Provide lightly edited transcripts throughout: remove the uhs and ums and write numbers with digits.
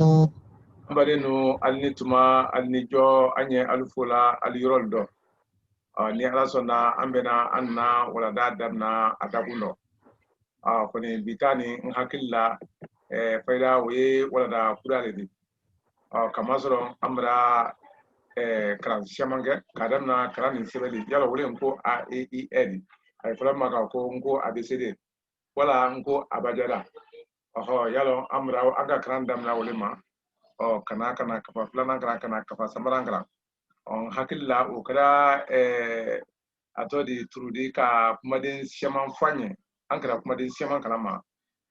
ambare no alni tuma alni jo anye alufula aliroldo ni ala sona ambena anna wala dadamna adabuno koni bitani hakilla fayda we wala da kudale di kamasoro amra kran shamange kadamna kran sebeli yala wole nko a e i l ay fula maka ko nko abcd wala nko abajada yalo amra aga kran damna wole ma kana kafa plana kana kafa samarangara on hakilla o kada atodi turudi ka kumadin shaman fanye ankara kumadin shaman kalama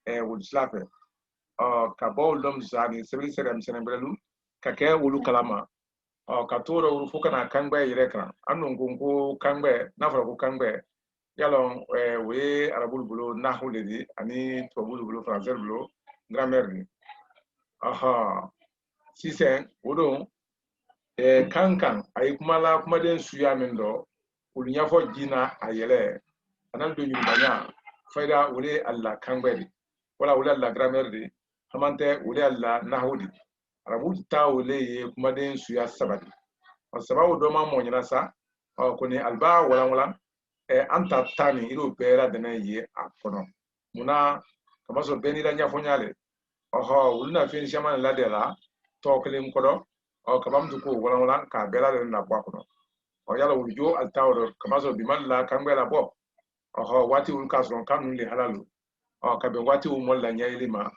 wul slafe ka bol dom zani sebeli segam senebelu ka ke wulu kalama ka toro wulu fukana kangbe yirekra anu ngungu kangbe nafra ko kangbe yalo we arabul bulo nahuledi ani tobul bulo français bulo grammaire ni sisen wodo kankan ay kumala kumaden suya min do ul nyafo jina ayele anan do nyumbanya fayda wole alla kangbe wala wole alla grammaire di amante wole alla nahudi arabu ta wole kumaden suya sabati sababu do ma mo nyina sa ko ni alba wala anta tani ilo pera dana ye akono muna kamaso benila nyafo nyale wulna fin shaman la de la tokelim kodo kabam duko wala ka bela de na bwakono yala wuljo altawro kamaso bimal la kambela bo wati wul kasron kanun li halalu kabe wati wul la nyayli ma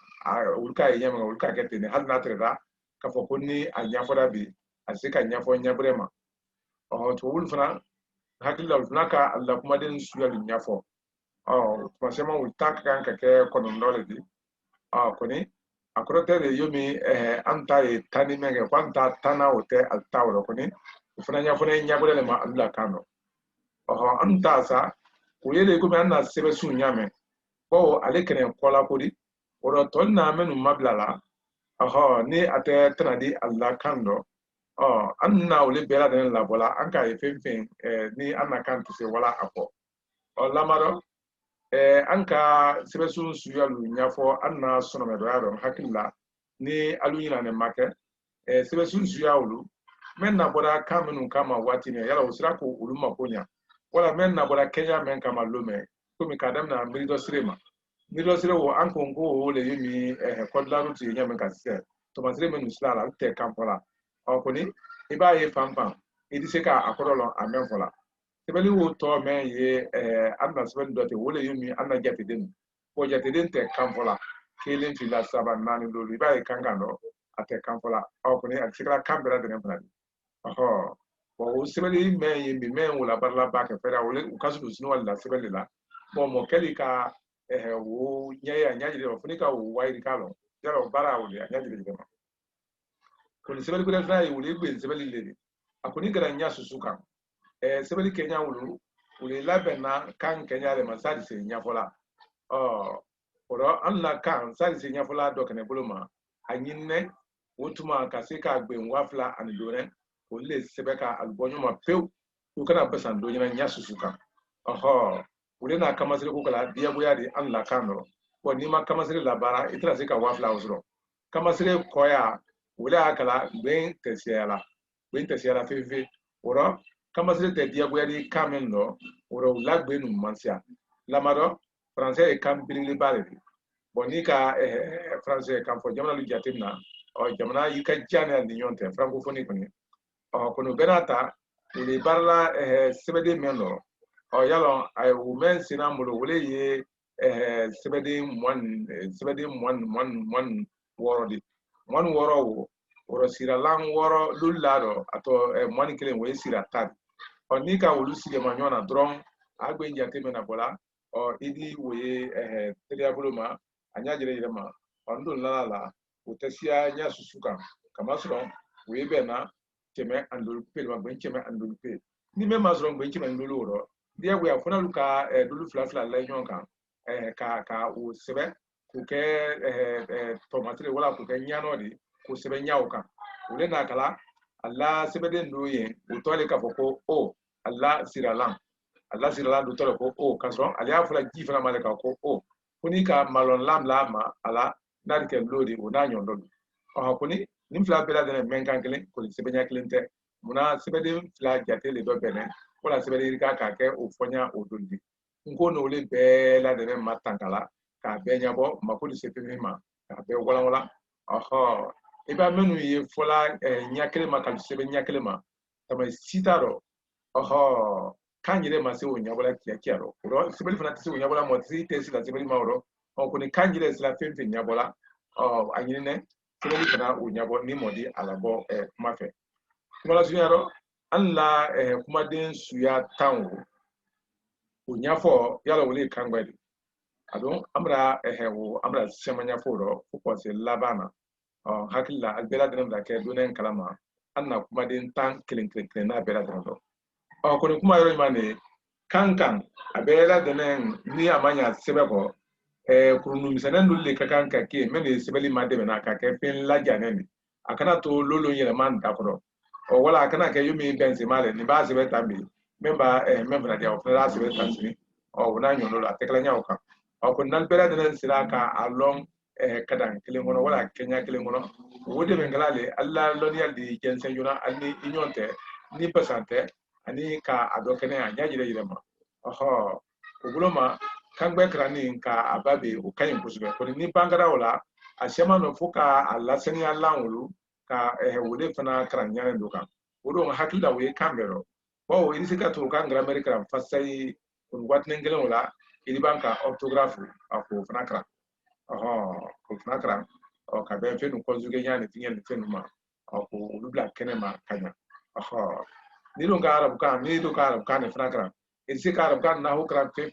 wulka yema wulka ketene hal na treda ka fokoni a nyafoda bi asika nyafo nyabrema to wul fana hakilla wul fana ka alla kuma den suyal nyafo kuma sema wul tak kan ka ke kono ndole di koni akrote de yomi anta tani menge kwanta tana ote altawro koni fana nyafo ne nyabrele ma alla kano anta sa kuyele ko anna sebe su nyame bo ale kene kola kodi oro tonna menu mablala ni ate tanadi alla kando anna ole bela den la bola anka e femfen ni anna kan to se wala apo lamaro anka sebe su suyalu nyafo anna sono me do yaro hakilla ni alunyina ne make sebe su suyalu men na boda kamenu kama wati ne yala usira ko uluma konya wala men na boda Kenya men kama lome komi kadam na mirido sirema wo anko ngo le yimi kodlaru ti nyame kasse to masire men usala te kampola koni iba ye pampan idise ka akorolo amen fola sebeli wo to men ye anna sebeli dote wole yimi anna jatiden ko jatiden te kampola kelen fila saba nani lolu iba ye kangano ate kampola koni aksikra kambera de nempani bo sebeli men ye mi men wala barla ba ke fera wole ukasu sinu wala sebeli la bo mo keli ka wo nyaya nyajire ofunika wo wairi kalo jaro bara wole nyajire de ma ko sebeli ko defra yi wole gbe sebeli lele akuni gara nya susuka sebeli Kenya wulu wole labena kan Kenya le masadi se nya fola oro anna kan sadi se nya fola do kane buluma anyinne wotuma kasika gbe nwafla anidore wole sebeka albonyo ma pew to kana basan do nya susuka wole na kamasire ko kala dia boya di anla kano ko ni ma kamasire la bara itra se ka wafla usro kamasire koya wole akala ben tesiala fefe oro kamasire te dia boya di kamen no oro lagbe nu mansia lamado français e kam bilili bale bonika français kam fo jamana lu jatimna jamana yika jana ni nyonte francophonie kono benata ili barla sebede meno yalo ay women sinamulo wole ye sebede mon worodi mon woro wo oro sira lang woro lullado ato mon kelen we sira tad onika wolu sire manyona dron agbe njate mena bola idi we teliabuloma anya jere yema ondo lala utesia nya susuka kama sron we bena cheme andul pe ma ben cheme andul pe ni me masron ben cheme andul oro dia we afuna luka dulu fla la nyonka ka o sebe ku ke tomatire wala ku ke nyano di ku sebe nyauka ule na kala alla sebe den doye o tole ka foko alla siralan do tole ko kason ali afula jifana maleka ko kunika malon lam lama ala narke lodi o na nyondo kuni nin fila bɛɛ lajɛlen mɛn kan kelen kɔni sɛbɛnya kelen tɛ munna sɛbɛden fila jate de bɛ bɛnɛ wala sɛbɛden ka k'a kɛ o fɔnya o don di n ko n'olu bɛɛ lajɛlen ma tankala k'a bɛɛ ɲɛbɔ mako ni sepemin ma k'a bɛɛ walawala i b'a minnu ye fɔla ɲɛ kelen ma ka sɛbɛn ɲɛ kelen ma tama si t'a dɔn kan yɛrɛ ma se o ɲɛbɔla kiyakiya dɔ sɛbɛnni fana tɛ se o ɲɛbɔla ma tɛ tɛ sila sɛbɛnni ma o kɔni kan yɛrɛ sila fɛn fɛn ɲɛbɔla a ɲinɛ sɛbɛnni fana o ɲɛbɔ ni mɔdi a labɔ kuma fɛ kuma la sunya dɔ an la kumaden suya 10 o ɲɛfɔ yala wele kan gbɛ de a don an bɛna sɛma ɲɛfɔ o rɔ fo ka se laban na hakili la a bɛɛ lajɛlen bɛna kɛ donnen kalama an na kumaden 10 kelen kelen n'a bɛɛ lajɛlen dɔn kɔni kuma yɔrɔ ɲuman de kan a bɛɛ lajɛlen ni a ma ɲa sɛbɛn kɔ kurunumisɛnnin dolu de ka kan ka kɛ min de sɛbɛnni ma dɛmɛ ka kɛ fɛn lajalen de a kana to lolo yɛlɛma da kɔrɔ wala a kana kɛ yomi bɛn sema de nin b'a sɛbɛn tan bi min b'a min fana diya o fana b'a sɛbɛn tan sini o n'a ɲɔgɔn a tɛ kala ɲɛ o kan ko n'an bɛɛ lajɛlen sera k'a lɔn kadan kelen kɔnɔ wala kɛɲɛ kelen kɔnɔ o de bɛ kala le ala lɔnniya de jɛnsɛn joona hali ni i ɲɔgɔn tɛ ni basan tɛ ani k'a dɔ kɛnɛ a ɲɛ yɛrɛ yɛrɛ ma o bolo ma kan gbɛ karanin ka a ba bɛ o ka ɲi kosɛbɛ kɔni ni bankara o la a sɛma nɔ fo k'a lasaniya lan wolo ka wele fana karan ɲanen do kan o don hakili la o ye kan bɛɛ rɔ bawo i bɛ se ka to kan grammaire karan fasayi kɔni waatinin kelen o la i b'an ka orthographe k'o fana karan k'o fana karan ka bɛn fɛn nu conjugué ɲa ni fɛn ni fɛn nu ma k'olu bila kɛnɛ ma ka ɲa ni dun ka arabukan ni dun ka arabukan ni fana karan i bɛ se ka arabukan nahu karan fe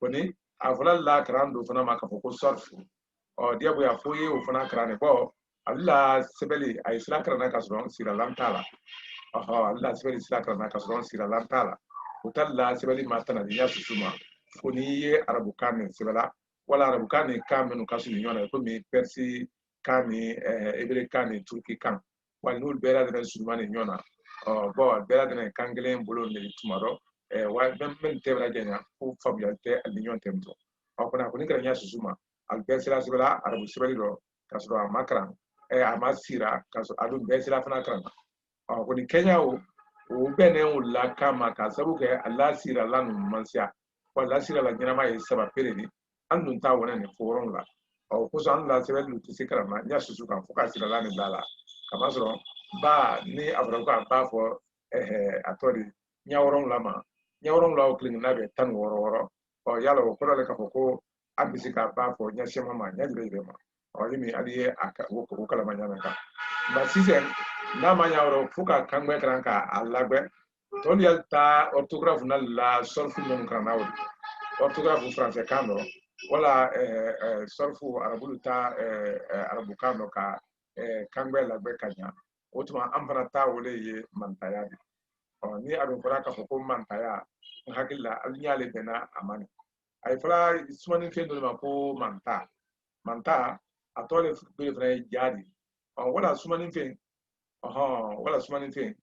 kɔni a fɔla la karan do fana ma k'a fɔ ko sarfu diyagoya fo ye o fana karan ne bɔ ale la sɛbɛnni a ye sira karan ka sɔrɔ siralan t'a la ale la sɛbɛnni sira karan ka sɔrɔ siralan t'a la o tali la sɛbɛnni ma tana ni ya susu ma fo n'i ye arabukan nin sɛbɛnla wala arabukan nin kan minnu ka surun ɲɔgɔn na komi persi kan ni ebere kan ni turki kan wali n'olu bɛɛ lajɛlen surunma ni ɲɔgɔn na bɛɛ lajɛlen kan kelen bolo de tuma dɔ min tɛ bɛra jɛnya ko faamuyali tɛ ani ɲɔgɔn tɛ min kɔni a kɔni kɛra ɲɛ susu ma a bɛɛ sira sɛbɛnla arabu sɛbɛnni dɔ ka sɔrɔ a ma karan a ma sira ka sɔrɔ a dun bɛɛ sira fana karan na kɔni kɛɲɛ o bɛnnen o la kama ka sabu kɛ a lasira la ninnu mansiya wa lasira la ɲɛnama ye saba pere de an dun t'a wɔnɛ nin fɔrɔn la kosɔn an la sɛbɛnni tɛ se karan na ɲɛ susu kan fo ka sira la nin bila la kama sɔrɔ ba ni a fɔra ko a b'a fɔ a tɔ de ɲɛwɔrɔn la ma ɲɛwɔrɔn la o kelen n'a bɛ 16 yala o kɔrɔ de k'a fɔ ko an bɛ se k'a ba fɔ ɲɛsɛma ma ɲɛ yɛrɛ ma yimi ali ye o kalama ɲana kan nka sisan n'a ma ɲa yɔrɔ fo ka kan gbɛ karan k'a labɛn tɔli yali ta orthographe na la sɔrfu minnu karan na o orthographe français kan dɔ wala sɔrfu arabulu ta arabu kan dɔ ka kan gbɛ labɛn ka ɲa o tuma an fana ta wele ye mantaya de ni a dun fɔra k'a fɔ ko mantaya n hakili la hali y'ale bɛnna a ma a ye fɔra sumanin fɛn dɔ ma ko manta a tɔ de bɛ fana ye jaadi wala sumanin fɛn wala sumanin fɛn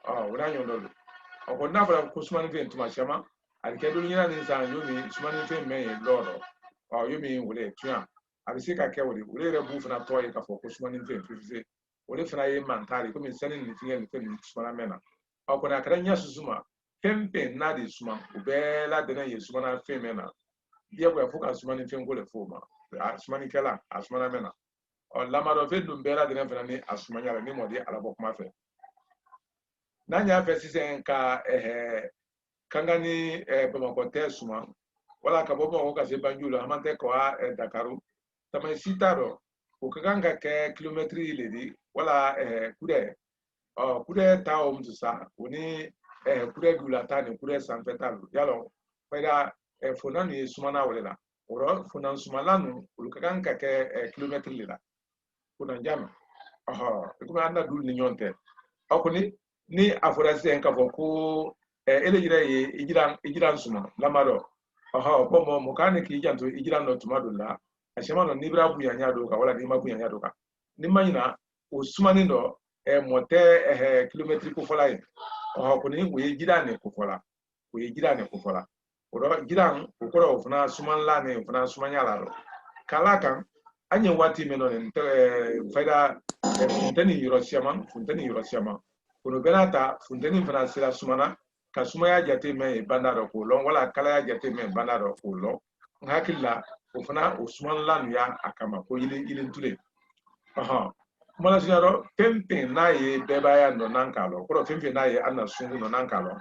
wala ɲɔgɔn dɔ don ko n'a fɔra ko sumanin fɛn tuma caman a bɛ kɛ don ɲɛna nin san yomi sumanin fɛn mɛn ye lɔɔrɔ yomi wele tuyan a bɛ se ka kɛ wele yɛrɛ b'u fana tɔ ye k'a fɔ ko sumanin fɛn fifise o de fana ye manta de komi sani nin fɛn nin fɛn nin sumana mɛn na kɔni a kɛra ɲɛ susu ma fɛn fɛn n'a de suma o bɛɛ lajɛlen ye sumana fɛn mɛn na diyagoya fo ka sumanin fɛn ko de fɔ o ma a sumanikɛla a sumana mɛn na lamadɔ fɛn dun bɛɛ lajɛlen fana ni a sumanya la ni mɔdi alabɔ kuma fɛ n'an y'a fɛ sisan ka kanga ni bamakɔ tɛ suma wala ka bɔ bamakɔ ka se banjul la an man tɛ kɔwa dakaru tama si t'a dɔn o ka kan ka kɛ kilomɛtiri le di wala kudɛ ta o muso sa o ni kudɛ dula ta ni kudɛ sanfɛ ta lo yalɔ fayda fona ni ye sumana wale la o rɔ fona sumala nu olu ka kan ka kɛ kilomɛtiri le la fona jama komi an na dulu ni ɲɔgɔn tɛ kɔni ni a fɔra sisan k'a fɔ ko ele yɛrɛ ye ijiran suma lamadɔ bɔn mɔ k'a ni k'i janto ijiran dɔ tuma dɔ la a sɛma dɔ n'i bɛra bonya dɔ kan wala n'i ma bonya dɔ kan ni ma ɲina o sumanin dɔ mɔ tɛ kilomɛtiri kofɔla ye kɔni o ye jiran ne kofɔla o ye jiran ne kofɔla o rɔ jiran o kɔrɔ o fana sumanla ne o fana sumanya la rɔ k'a la kan anye wati meno faida funteni Hiroshima kono benata funteni fana sira sumana ka sumaya jate me bandaro ko lon wala kala ya jate me bandaro ko lon hakilla o fana o suman lan ya akama ko yilin tule aha mala sinaro tempe na ye beba ya no nankalo ko tempe na ye anna sungu no nankalo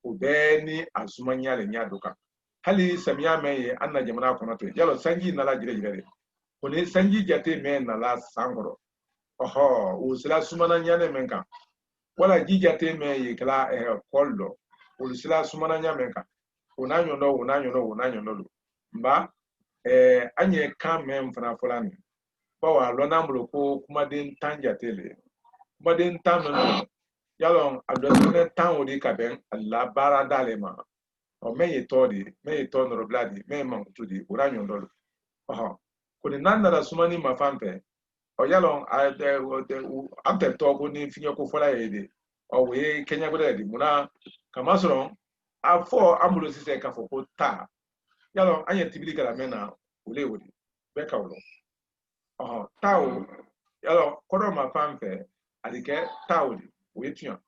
o beni azumanya le nya doka hali samiya me ye anna jamana kono to yalo sanji nala jire kone sanji jate me nala sangoro oho o sila sumana nyane menka wala ji jate me ye kala kollo o sila sumana nyame menka una nyono mba anye kan men fana fulani bawa lonambulo ko kuma den tanjatele kuma den tamno yalon adotone tan odi kaben alla bara dalema o me to no bladi me man tudi ura nyondo oho kuni nanda sumani mafampe o yalon amte to ko ni finyo ko fola yede o we kenya go de muna kamasoro afọ ambulo sise ka foko ta yalon anye tibili kala mena ule wodi be kawlo tawo yalon kodo mafampe adike tawli we tuya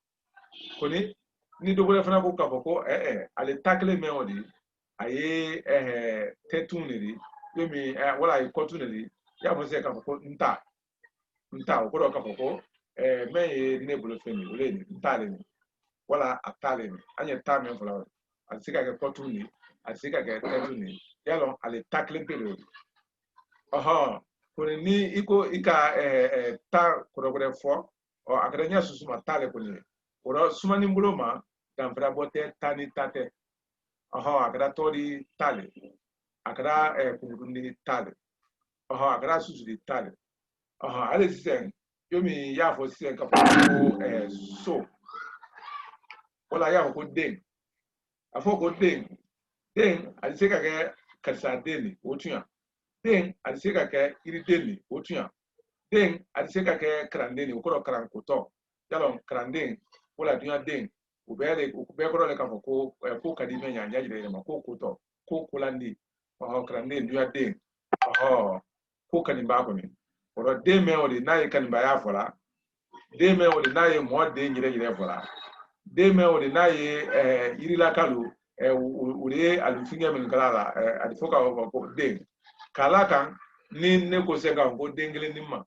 koni ni dogole fana ko ka foko ale takle me odi aye tetuniri yomi wala ay kotuniri ya mo se ka foko nta ko do ka foko me ne bulo feni ule ni nta le ni wala atale ni anye ta me fula asika ke kotuni asika ke tetuni yalon ale takle pele koni ni ika ta korogore fo o akadanya susuma tale koni oro sumani mbuloma damfra bote tani tate akada tori tale akada kungundi tale akada susudi tale ale sisen yomi yafo sisen ka ko so wala yafo ko den afo ko den aliseka ke kalsa deni otuya den aliseka ke iri deni otuya den aliseka ke krandeni okoro krankoto yalon kranden wala dunya den ubele ko le ka ko kadime nyanja jire ma ko to ko kulandi kranden dunya den ko kanimba ko ni oro de me odi na kanimba ya fola de me odi na ye mo de jire fola de me odi na ye irila kalu ure alufinga min kala adifoka ko den kala kan ni ne ko se ka ko dengele nimma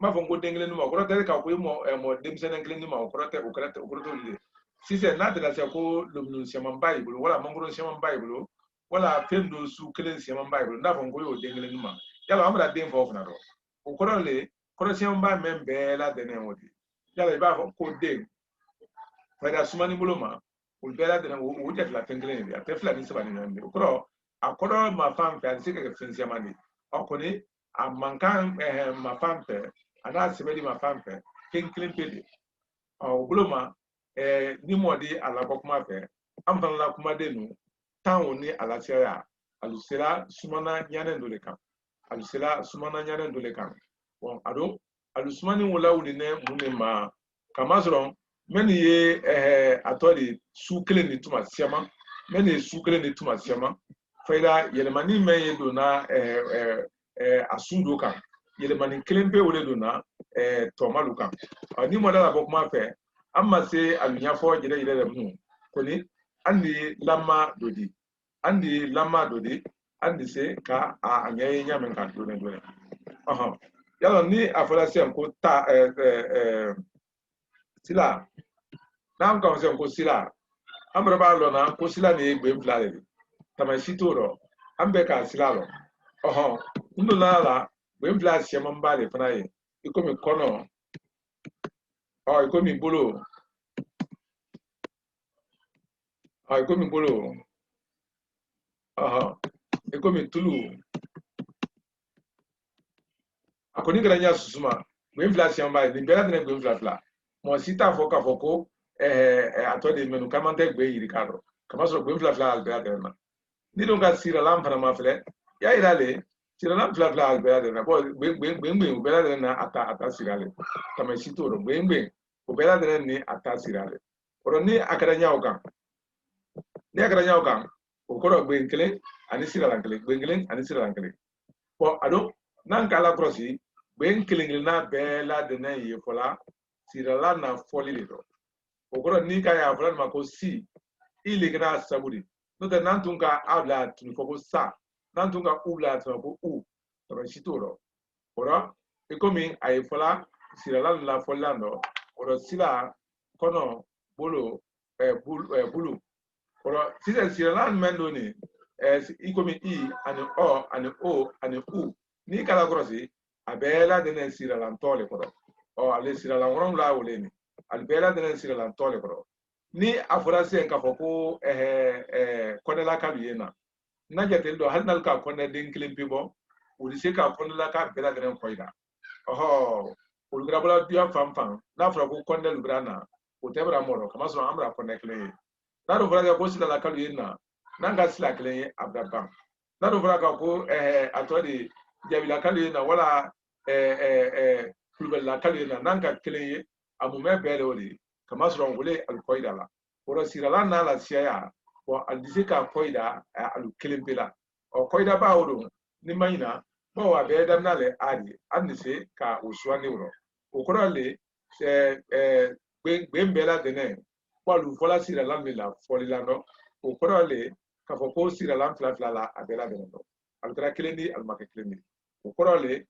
ma fo ko dengele nimma ko tere ka ko mo demsene ngele nimma ko to le si c'est na de la se ko lumnu siaman bible wala mangoro siaman bible wala pendo su kelen siaman bible na fo ko yo dengele nimma yala amra den fo fna do ko le ko siaman ba membe la de ne wodi yala ba fo ko den fada sumani buloma ulbela de o jet la tengele ni ate fla ni seba ni nande ko akodo ma fam fe sika ke fin siamani okoni a mankan ma fam fe ana sebedi ma fam fe ken klen pede buloma ni modi ala kuma fe amfan la kuma denu tawo ni ala sera alusera sumana nyane ndole kan bon ado alusumani wala wuli ne munne ma kamasron meni ye atodi su kele ni tuma siama meni su kele ni tuma siama faida yelemani me ye dona asundo kan yelemani kelembe wole dona tomalu kan ni modala bokuma fe amma se alunya fo jire mu koni andi lama dodi andi se ka anyaye nyamen kan done yalo ni afola se ko ta sila nam ka se ko sila amra ba lo na ko sila ni egbe mflale tamasitoro ambe ka sila lo ndo la gbe mflale se mambale fanaye ikomi kono ikomi bolo ikomi tulu akoni granya susuma gbe mflale se mambale ni bela de gbe mflale mo sita foka foko atode menu kamante gbe yiri karo kama so gbe mflale albert de na ni don ga sira lam fana ma fele ya irale sira lam mflale albert de na bo gbe bela de na ata sirale kama sitoro gbe bela de ni ata sirale oro ni akadanya okan okoro gbe nkele ani sira lankele gbe nkele ani sira lankele bo ado nan kala krosi ben kilingilna bela de na ye fola sirala na foli le do ogoro ni ka ya fola ma ko si ile gna sabudi no de nan tunga abla tun fo ko sa nan tunga ubla tun ko u to shitoro ora e komi ay fola sirala la fola no ora sila kono bolo bulu ora sirala mendo ni ikomi i ani o ani o ani u ni kala krosi abela de na sirala tole koro o ale sirala woron la woleni albela de na sirala tole koro ni afurasi ka foko konela ka biyena na jatel do halnal ka konne den klimpi bo ulise ka konela ka bela de koida oho ulgra bala dia fam na fra ko konne lugrana o tebra moro kama so amra konne kle na do fra ko sila ka biyena na ga sila kle abdabam na do fra ko atodi jabila ka biyena wala kulbella ka biyena nanga kle amume bele woli kama so ngule alkoida la ora sirala na la siya o aldise ka koida alu kelempela o koida ba odo ni mayina bo wa be dam na le adi andise ka uswa ni woro o korale gbembela dene kwalu fola sirala mi la folila no o korale ka foko sirala fla la abela dene no altra kelendi almaka kelendi o korale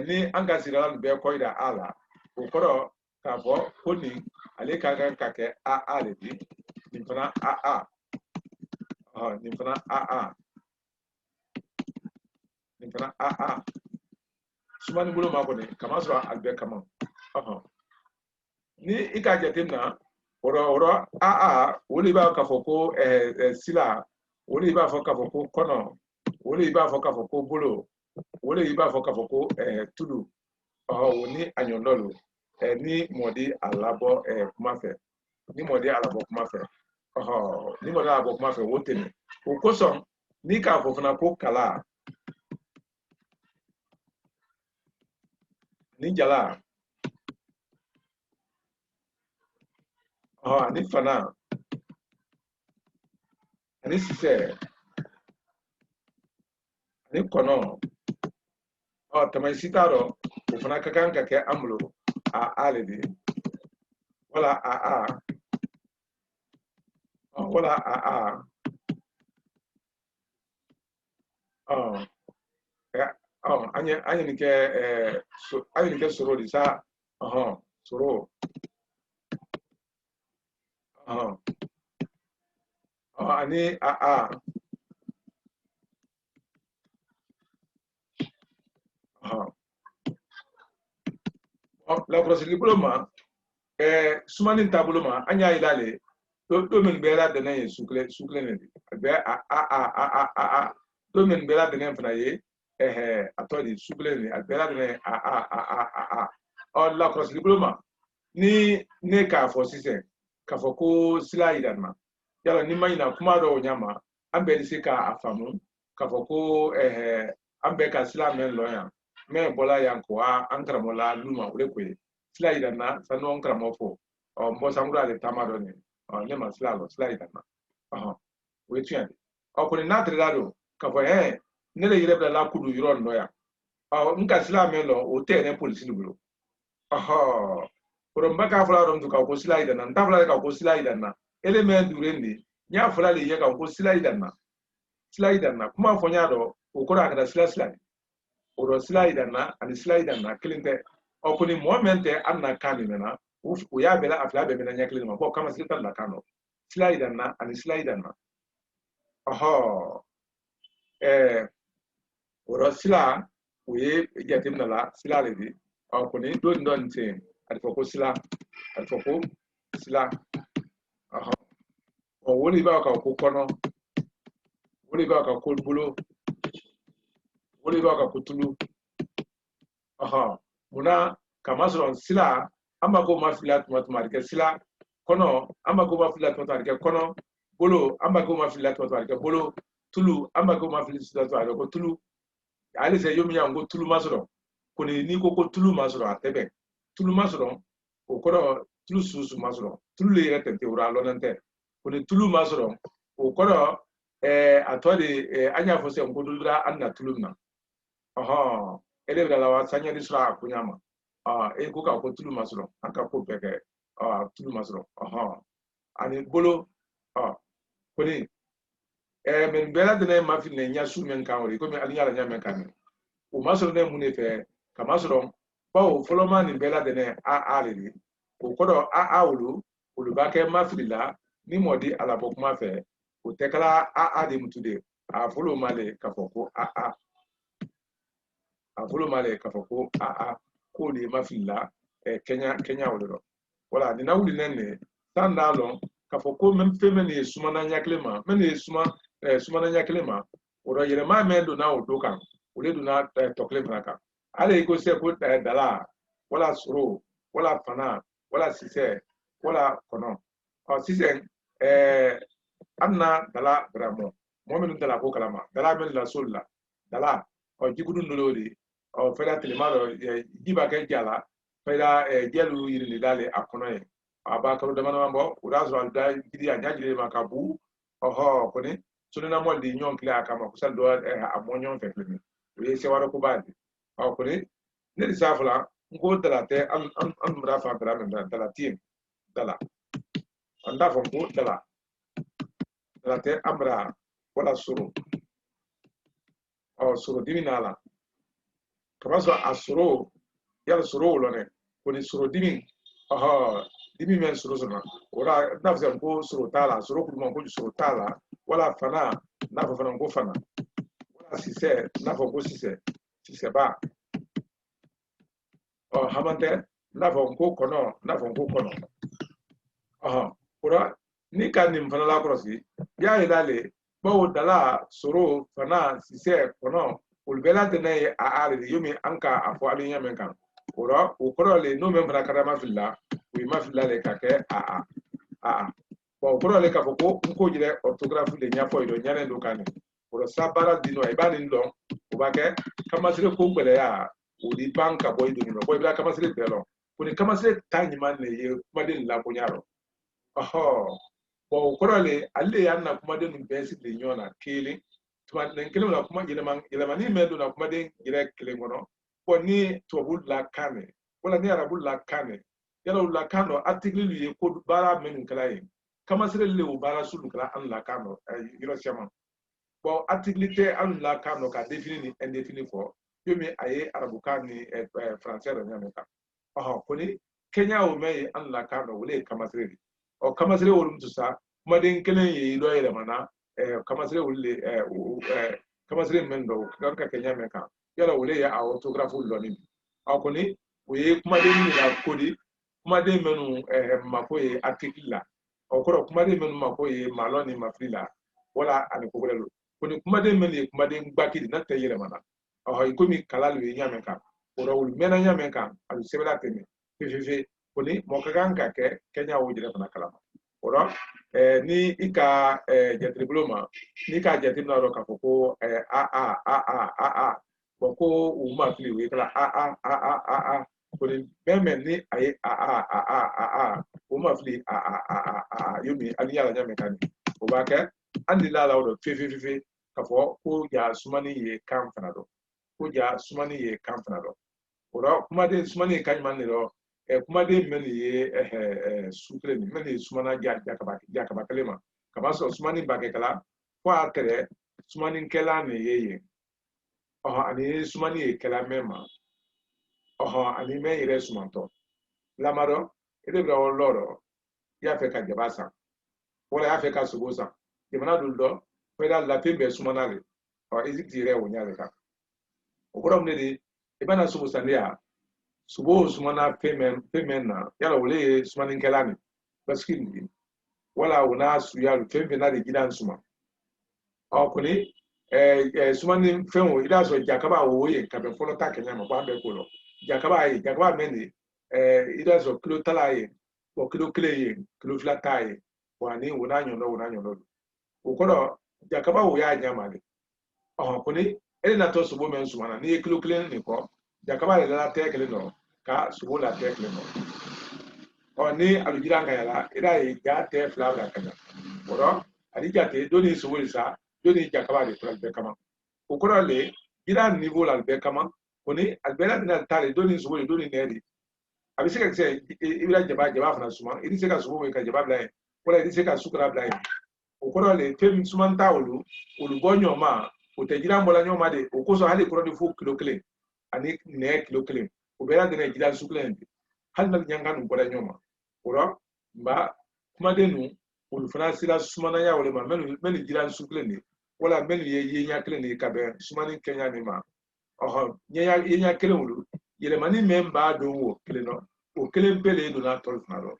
ni anga sirala be koida ala o koro ka bo koni ale ka ke a le di nimfana a nimfana a sumani bolo ma ko ne kama so albe kama ni ika jatimna oro a woli ba ka foko sila woli ba fo ka foko kono woli ba fo ka foko bolo woli ba fo ka foko tudu woni anyondolo ni modi alabo kuma fe ni modi alabo kuma fe ni modi alabo kuma fe wotene o koson ni ka fo fana ko kala ni jala ni fana ni sise ni kono tamay sitaro o fana ka kan ka ke amlo aledi wala wala anya ni ke soro di sa soro ani la prosili diploma sumani tabuloma anya ilale to men bela de nay sukle ne be to men bela de nan fana ye atodi sukle ne bela de la prosili diploma ni ne ka fo sise ka fo ko sila idanma yala ni mayina kuma do nyama ambe ni sika afamu ka fo ko ambe ka sila men loya me bola yanko ankramola luma ule kwe sila idanna sanu ankramo mbo samura le tamado ni ne ma sila idanna we tuan ko ni natrelado ka fo ne le yire bla la kudu yiro ndoya nka sila men lo o te ne police nubulo From Bacafla to Kakosila and Tavla Kakosila, element durendi, Yafla Yaka Kosila, Slidana, Kuma Fonado, Okora Slide, or Slidana, and Slidana, Kilinte, opening momente Anna Canimena, we are Bella Aflabena Yaklima, or Kamasita Lacano, Slidana, and Slidana. Or Sila, we get him the la, Silality, opening, don't say. Alfoko sila woli ba ka ko kono woli ba ka ko bulo woli ba ka kutulu muna kamasron sila amba ko mafilat matmarike sila kono amba ko mafilat matmarike kono bolo amba ko mafilat matmarike bolo tulu amba ko mafilat matmarike ko tulu ali se yomi yango tulu masro koni ni ko tulu masro atebe tulu masro o koro tulu susu masro tulu le yete te ura lonante koni tulu masro o koro atodi anya fose ngodulra anna tulumna ele da la sanya di sura kunyama e ko ka ko tulu masro aka ko peke tulu masro ani bolo ko ni men bela de ma fi ne nya su men kan wori ko mi ali yala nya men kan o masro ne mu ne fe ka masro bawo foloma ni bela de ne a le ko ko do a olu ba ke ma fi la ni modi ala bo kuma fe o tekala a de mutude a folo male ka foko a folo male ka foko ko de ma fi la Kenya wolo wala ni na wuli nenne tan da lon ka foko même feme ni suma na nyaklema men ni suma na nyaklema o ro yere ma men do na o do kan o le do na tokle braka ale ko se ko dala wala suro wala pana wala sise wala kono sise anna dala bramo momin dala ko kalama dala men la solla dala jigudu nolori fera telemaro jiba ke jala fera jelu yiri dale akono e aba karo de manambo urazo alda gidi anya jire makabu koni sunina moldi nyon kila kama kusal do amonyon fe flemi we se waro ko badi koni ne safla ngo dala te an murafa dala men dala tim dala anda fo ko dala te amra wala suru suru diminala kabaso asuru yala suru lone koni suru dimin dimi men suru sona ora nafsa ko suru tala suru ko ko suru tala wala fana nafa fana ko fana wala sise nafa ko sise ba hamante nafa ko kono nafa ko kono ora ni kan nim fana la krosi ya ilale bawo dala soro fana sise kono ulbela tene aare yumi anka afo ali nyamen kan ora o korole no men fana karama filla wi ma filla le kake bo korole ka foko ko jire orthographe le nya foido nyane ndo kan ora sabara dino e bani ndo o bake kamasire ko gbele ya o di banka boy do no boy bla kamasire belo ko ni kamasire tanyi man ne ye kuma de la ko nyaro bo korole alle yanna kuma de num besi de nyona kele tuma nen kele na kuma yeleman ni medo na kuma de gire kele ngono ko ni to bul la kane wala ni arabul la kane yala la kano article li ko bara men kala yi kama sere le o bara sulu kala an la kano yiro chama bo article te an la kano ka définir ni indéfini fo yomi aye arabu kani français re nyameta ko ni Kenya o me an la kano wala kama sere kamasire wolum tusa maden kelen yi do yele mana kamasire wolle kamasire men do kanka Kenya men kan yala wole ya autographe lo ni akoni we kumaden ni la kodi kumaden menu makoye article la okoro kumaden menu makoye maloni mafrila wala ani kogolo koni kumaden men kumaden gbaki na te yele mana ikomi kalalu yi nyamen kan oro wol mena nyamen kan alu sebela teme fefe koni mokaganka ke Kenya wo jire fana kalama ora ni ika jetribloma ni ka jetimna ro ka ko boko uma fili we kala koni meme ni aye uma fili yomi ali yala nyame kan o ba ke andi la la do fefe ka fo ko ya sumani ye kan fana do ko ja sumani ye kan fana do ora kuma de sumani kan man ni do kuma de men ye sukre ni men sumana jakaba kalema kaba so sumani bake kala ko atere sumani kela ni ye ani sumani ye kela mema ani me ire sumanto lamaro ile bra loro ya fe ka jabasa wala ya fe ka sugosa jemana duldo feda la tembe sumana le eziti ire wonyale ka okoro mnedi ibana sugosa ndia subo sumana femen na yala wole sumanin kelani baskin wala wona suya fembe na de gidan suma akoni sumanin fenwo ida so jakaba wo ye ka be folo ta kenya ma ba be ko lo jakaba meni ida so kilo talaye o kilo kleye kilo flataye wani wona nyono ukoro jakaba wo ya nyamale akoni ele na to subo men sumana ni kilo klen ni ko jakaba le la tekele no ka subo la tekele no ni alujira ngayala ida yi ga te flavor kana oro alija te doni subo sa doni jakaba de flavor kama ukoro le ida niveau la be kama koni albela dina tale doni subo doni nedi abi se ka se ibira jaba fana suma idi se ka subo ka jaba blay wala idi se ka sukra blay o ko le fem suman tawlu olu bonyo ma o te jira mbola nyoma de o ko so hali ko de fu kilo kle ani ne kilo kle o bela dina jira suklen hal na nyanga nu bola nyoma oro mba kuma de nu olu fana sila sumana ya wala ma menu jira suklen ni wala menu ye nya kle ni ka be sumani kenya ni ma nya kele wulu yele mani memba do wo kele no o kele pele do na tol fana do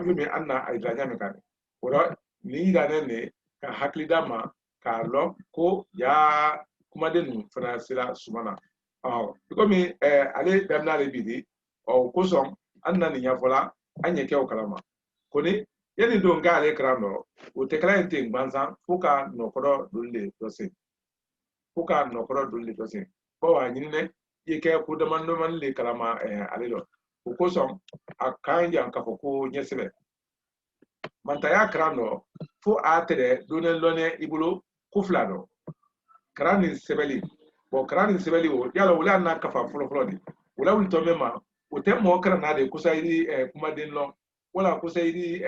yumi anna ay danya me kan ora ni da ne ka hakli dama ka lo ko ya kuma de nu fana sila sumana ko mi ale damna le bidi ko som anna ni nya fola anye ke o kalama ko ni yeni do ngale krano o te kala ente ngbanza fuka no kodo dulle do se fuka no kodo dulle do se ko wa nyine yeke ko demando man le kalama ale lo ko som akan yan ka ko nyesebe mantaya krano fu atere donen lone ibulo kuflado krani sebeli bo krani sebeli o yala wala na kafa folo di wala wul to mema o te mo krana de kusaidi kuma den lo wala kusaidi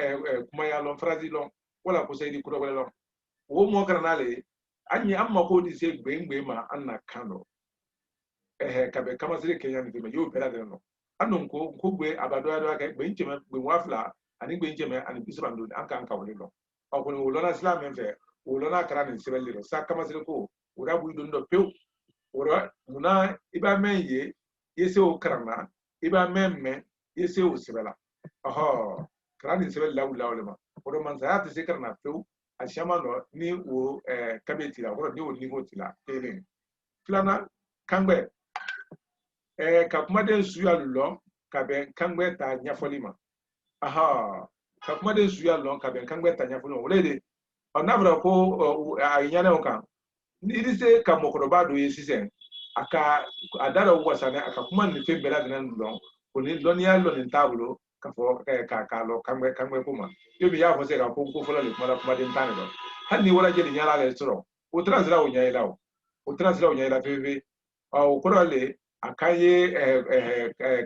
kuma ya lo frazi lo wala kusaidi kuro wala lo o mo krana le anyi amma ko di se gbengbe ma anna kano kabe kama sire kenya ni me yo bela de no anu ko gbe abado ya ka gbe ncheme gbe wafla ani gbe ncheme ani bisabando anka wole no o ko lo na islam enfe o lo na kara ni sebeli ro sa kama sire ko o da bu do pew o ro muna iba menye yese o karana iba memme yese o sebela kara ni sebeli la wole ma o ro man sa ta se karana pew a shama no ni o kabeti la o ro ni o ni go tila tele flana kangbe ka kuma den suya lulon ka ben kangbe ta nyafolima ka kuma den suya lulon ka ben kangbe ta nyafolima wolede onabra ko ayanya ne kan ni se ka mokoroba do yesisen aka adara wasane aka kuma ni fe bela den lulon ko ni lonia lo ni tabulo ka fo ka lo kangbe kuma yo bi ya fo se ka ko fo le kuma den tane do hanni wala je ni nyala le soro o transla o nyaila fe o ko le akaye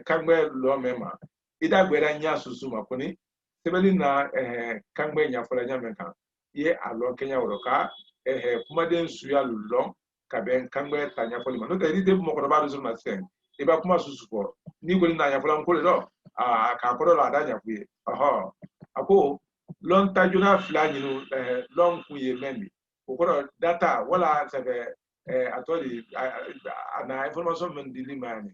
kangbe lo mema ida gbera nya susu makoni sebeli na kangbe nya fola nya menka ye alo kenya woroka kuma den suya lullo ka ben kangbe ta nya fola no de mo ko ba rusu na sen iba kuma susu ko ni goli na nya fola ko le do ka ko la da nya kuye ako lon tajuna fla nyinu lon kuye mendi ko data wala sabe atoli na information men dili mani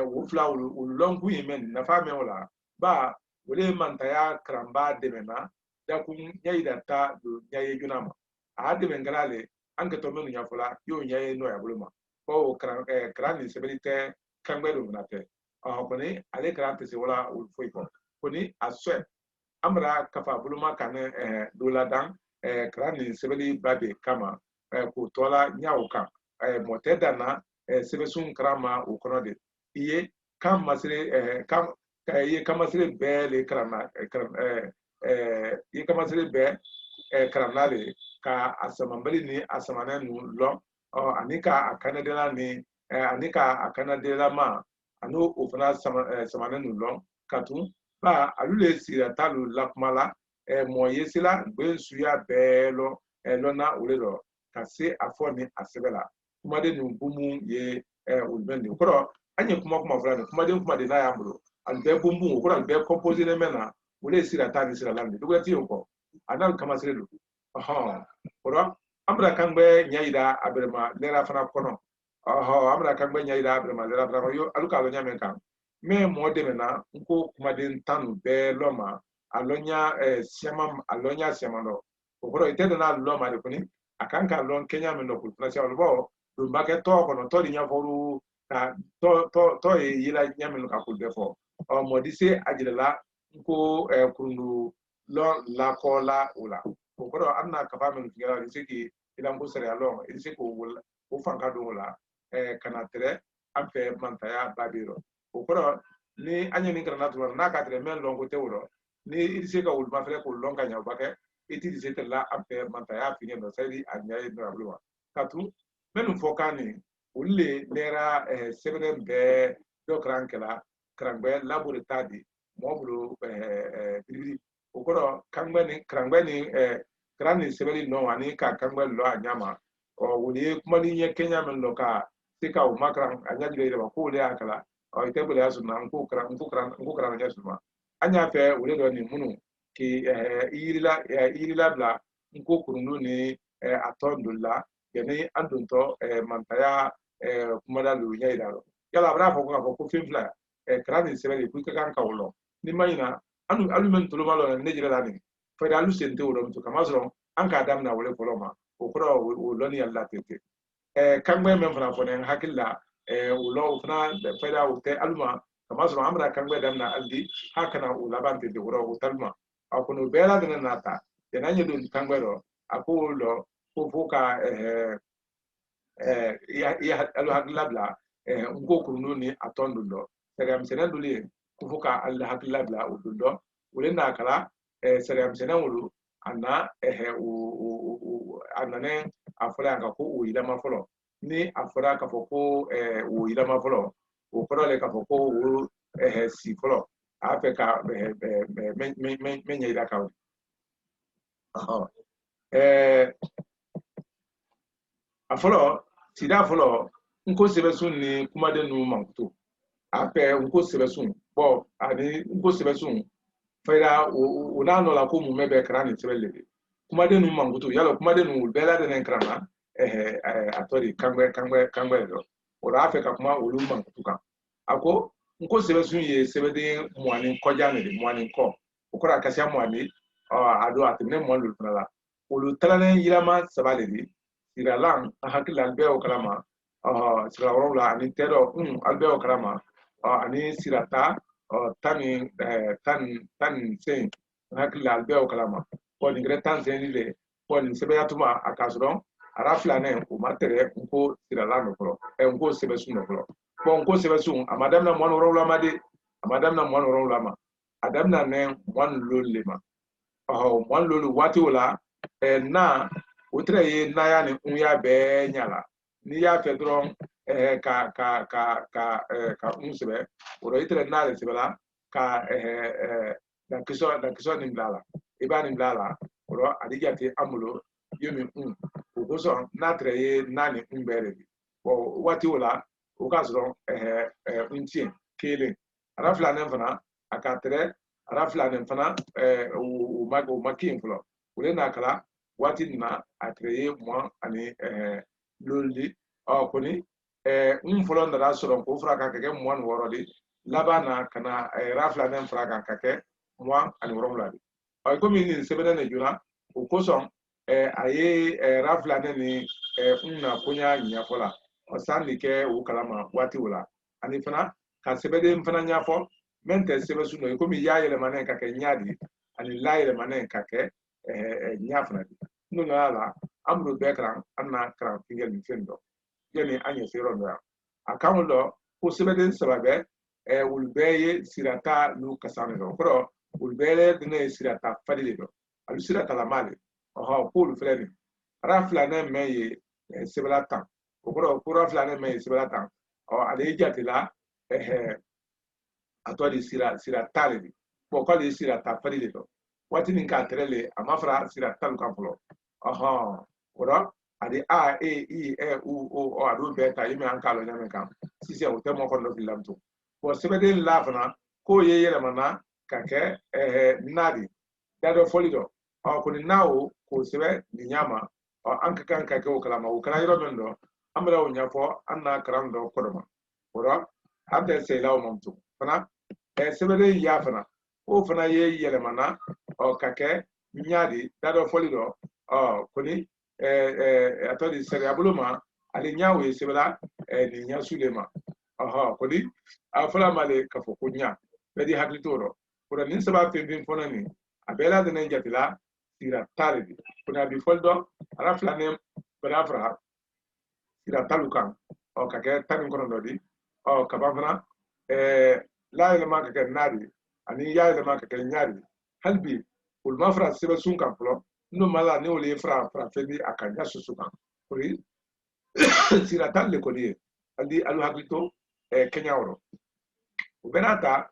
wo fla wo longu yemen na fa me wala ba wole mantaya kramba de mena da kun yayi data do yayi junama de men galale an ka to men nya fula yo yayi no ya buluma ko kran sebelite kangbe do nate ko ni ale krante se wala wo foi ko ni aswe amra kafa buluma kan dola dan kran sebeli babe kama ko tola nyauka moteda na sebesun krama ukonode iye kam masire ye kamasire be le krama ye kamasire be krama le ka asamambali ni asamana nu lo anika akanadela ni anika akanadela ma anu ofana samana nu lo katu ba alule sira talu lakmala moye sila gbe suya be lo lona ulelo kase afoni asebela kuma de nubumu ye ulbendi ko anye kuma fulani kuma de na ya mbro albe bumbu ko albe composé ne mena wole sira tani sira lamdi dugo ti ko anal kama sire lu ko amra kangbe nyaida abrema lera fana kono amra kangbe nyaida abrema lera fana yo aluka lo nyame kan me mo de mena nko kuma de tanu be loma alonya siama no ko ite na loma de kuni akanka lon Kenya me no kultura sia olbo do make to ko no to di nya foru ta to yila nya me no ka kulbe fo modi se ajila ko kundu lon la ko la ula ko anna ka fa me ngira ri se ki ila ko sere alon ri se ko wala ko fanka do wala kana tere ampe mantaya babiro ko ni anya ni kana to na ka tere men lon ko te wuro ni ri se ka wul ma fere ko lon ka nya bake iti zete la ampe mantaya finye no seri anya no abluwa katu menu fokani ulle nera sebene be do krankela krangbe labure tadi mobulu bibiri okoro krangbe ni krani sebeli no ani ka kangbe lo anyama o wuli kuma ni nye Kenya men lo ka sika o makran anya dire ba ko le akala o itebule asuna nko kran nya suma anya fe wuli do ni munu ki irila bla nko kurunu ni atondulla yani andunto mantaya kumada lu nya idaro yala bra ko fimfla krani sebeli ku kan kawlo ni mayina alu men tulo malo ne jira dani fa dalu sente wuro to kamasro an ka dam na wole koloma o kuro o loni yalla tete kangbe men fana fonen hakilla o lo fana fa da o te aluma kamasro amra kangbe dam na aldi hakana o labante de wuro o talma akono bela de nata de nanye do kangbe ro akolo ko foka ya alu hakilla bla ngo kunu ni atondulo seriam senanduli ko foka al hakilla bla o dundo ulenda kala seriam senawulu ana anane afora ka ko o ilama folo ni afora ka fo ko o ilama folo o foro le ka fo ko o si folo ape ka me nyira ka afolo sida folo nko sebesun ni kuma de nu mankuto ape nko sebesun bo ani nko sebesun fera o na no la ko mu mebe krani sebele kuma de nu mangutu yalo kuma de nu bela de nkrana atori kangwe do o ra fe ka kuma olu mangutu kan ako nko sebesun ye sebede muani koja ne muani ko okora kasia muani ado atene mo lu tala olu talane yirama sabale di siralan hakila be o kalama sira wala ani tero albe o kalama ani sirata tan sen hakila albe o kalama ko ni gre tan sen ile ko ni sebe yatuma akasron arafla ne ko matere ko sirala no ko ko sebe sun no ko ko sebe sun amadam na mon wala ma de amadam na mon wala ma adam na ne mon lolema mon lolu wati wala na otre ye na ya ni unya be nyala ni ya fedron ka unsebe oro itre na le sebela ka da kiso ni mlala ibani mlala oro adigati amulo yomi ogoso na tre ye nani umbere o wati wala o kasro untie kele arafla ne fana akatre arafla ne fana o makin flo ule na kala wati na atre mo ani lolli koni folo ndara soro ko fra ka ke mo an worodi labana kana rafla nem fra ka ke mo an woromladi ay ko min sebena ne juna o ko son aye rafla ne ni na kunya nya fola o sandi ke o kalama wati wala ani fana ka sebede mfana nya fo mente sebe suno ko mi yaayele manen ka ke nyaadi ani laayele manen ka ke nya fana di no ngala amru bekran anna kran fingel mi fendo yani anya sero ndo akamulo ko sebeden sababe ulbeye sirata lu kasane do pro ulbele dine sirata fadile do alu sirata la male ko lu freni rafla ne meye sebelatan ko rafla ne meye sebelatan ale jatila atodi sirata le ko ko le sirata fadile do wati nin ka terele amafra sirata lu kan folo ora adi a e i e u o adu beta yimi an kalo nyame kam sisi o temo ko no filamto ko sebede lafana ko ye yele mana kake nadi dado folido ko ni nawo ko sebe ni nyama an kan kake o kala ma o kala yiro bendo amra o nyafo anna karando kodoma ora ante se lawo mamto fana sebede ya fana o fana ye yele mana kake nyadi dado folido ko ni atodi sere abuluma ali nyawe sebela ni nya sulema kodi afala male kafo kunya bedi haklitoro kora nin saba pembin fonani abela de nen jatila sira taridi kuna bi foldo arafla nem barafra sira talukan kake tanin kono dodi kabafna la ile maka ke nadi ani ya ile maka ke nyadi halbi ul mafra sebe sun kan plo no mala ne ole fra febi akanya susukan kuri sira tal le kodi andi alu haklito Kenya woro ubenata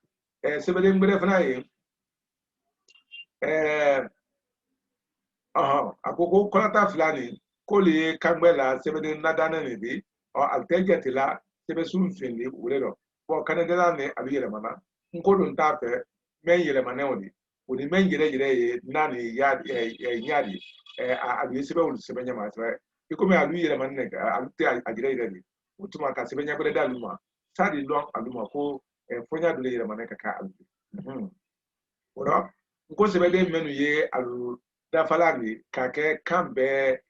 sebede ngbe fana ye akoko kolata fulani koli kangbela sebede nadana ne bi o altejati la sebe sun fendi ulero bo kanadela ne alu yele mana nkodo ntape men yele mana woni men yele ye nani ya nyadi alu sebe ul sebe nyama sebe ikomi alu yele mana ne alu te agire ni utuma ka sebe nyakole da luma sadi long aluma ko fonya dule yele mana ka alu oro nko sebe de menu ye alu da falani ka ke kambe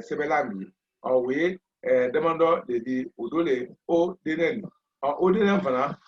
sebelani owe demando de di odole o denen o denen fana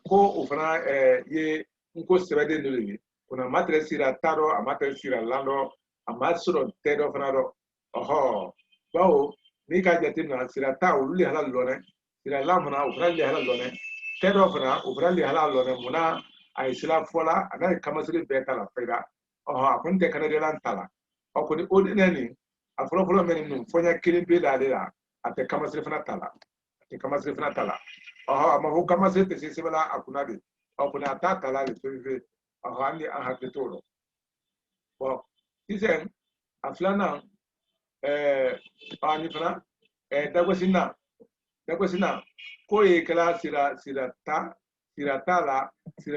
ko fana ye nko sebe de nuli kuna matre sira taro amatre sira lando amasuro tedo fana do oho bawo ni ka jati na sira ta ululi halal lone sira lamana o fana li halal lone tedo fana o fana li halal lone muna ay sila fola ana kamasiri beta la faida akun te kana de lan tala akuni odinani afolo meni num fonya kilin be la la ate kamasiri fana tala ama ho kamasiri te sisi bala akuna de akuna ta tala le fe andi a hakitoro bo disen aflana ani fana dagosina ko ye kala sira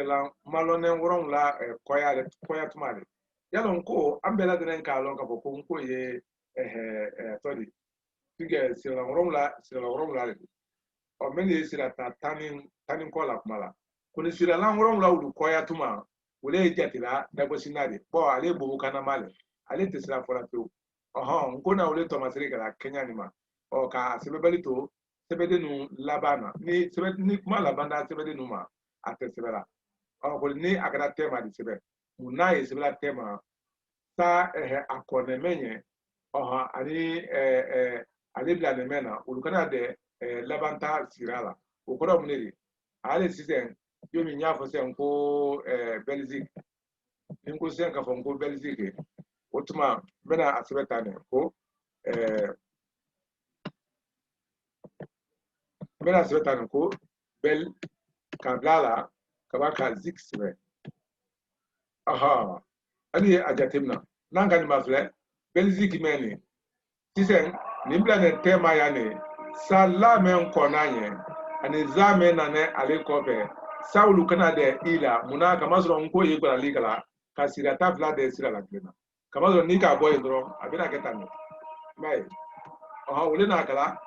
la malone woron la koya tumale yalon ko ambela denen ka lon ka ko ko ye todi tige sira woron la o men ye sira ta tanin ko la kumala ko ni sira la woron la udu koya tuma wole jatila dagosina de bo ale bobu kana male ale te sira fora to nko na wole to masiri kala Kenya ni ma o ka sebebali to sebede nu labana ni sebede ni kuma labanda sebede nu ma ate sebela ko ni akada tema di sebe muna ye sebela tema sa akone menye ani ali bla ne mena ulukana de labanta sirala ukoro muniri ale sisen yomi nyafo sen ko Belgique ninko sen ka fon ko Belgique otuma mena asibeta ne ko mena asibeta ne ko bel kablala kabaka ziksbe ani ajatimna nanga ni mafle Belgique meni sisen nimbla ne tema ya ne sala men konanye ani zame na ne ale kope saulu kana de ila muna kama so nko yegba ligala kasira tafla de sira la klena kama so ni ka boy ndro abina ketano mai ule na kala